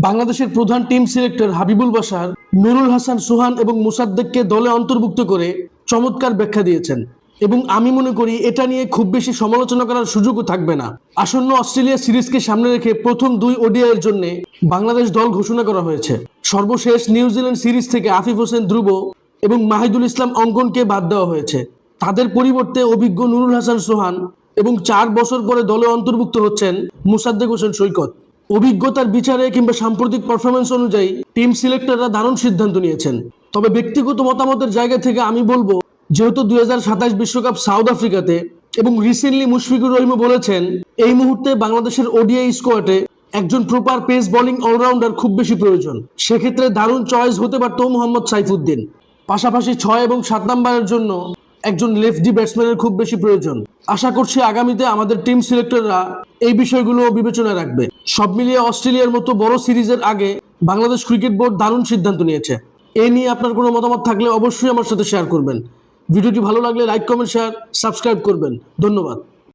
বাংলাদেশের প্রধান team selector Habibul Bashar Nurul Hasan সোহান এবং মোসাদ্দেককে দলে অন্তর্ভুক্ত করে চমৎকার ব্যাখ্যা দিয়েছেন এবং আমি মনে করি এটা নিয়ে খুব বেশি সমালোচনা করার সুযোগও থাকবে না। আসন্ন অস্ট্রেলিয়া সিরিজকে সামনে রেখে প্রথম 2 ওডিআইয়ের জন্য বাংলাদেশ দল ঘোষণা করা হয়েছে। সর্বশেষ নিউজিল্যান্ড সিরিজ থেকে আফিফ হোসেন ধ্রুব এবং মাহিদুল ইসলাম অঙ্কনকে বাদ দেওয়া হয়েছে। তাদের পরিবর্তে অভিজ্ঞ নুরুল হাসান সোহান এবং 4 বছর পরে দলে অন্তর্ভুক্ত হচ্ছেন মোসাদ্দেক হোসেন সৈকত। অভিজ্ঞতার বিচারে কিংবা সাম্প্রতিক পারফরমেন্স অনুযায়ী টিম সিলেক্টররা দারুণ সিদ্ধান্ত নিয়েছেন। তবে ব্যক্তিগত মতামতের জায়গা থেকে আমি বলবো, যেহেতু 2027 বিশ্বকাপ সাউথ আফ্রিকাতে এবং রিসেন্টলি মুশফিকুর রহিমও বলেছেন এই মুহূর্তে বাংলাদেশের ওডিআই স্কোয়াডে একজন প্রপার পেস বোলিং অলরাউন্ডার খুব বেশি প্রয়োজন। সেক্ষেত্রে দারুণ চয়েস হতে পারত মোহাম্মদ সাইফুদ্দিন। পাশাপাশি 6 এবং 7 নম্বরের জন্য একজন লেফটি ব্যাটসম্যানের খুব বেশি প্রয়োজন। আশা করছি আগামীতে আমাদের টিম সিলেক্টররা এই বিষয়গুলো বিবেচনায় রাখবে। সব মিলিয়ে অস্ট্রেলিয়ার মতো বড় সিরিজের আগে বাংলাদেশ ক্রিকেট বোর্ড দারুণ সিদ্ধান্ত নিয়েছে। এ নিয়ে আপনার কোনো মতামত থাকলে অবশ্যই আমার সাথে শেয়ার করবেন। ভিডিওটি ভালো লাগলে লাইক, কমেন্ট, শেয়ার, সাবস্ক্রাইব করবেন। ধন্যবাদ।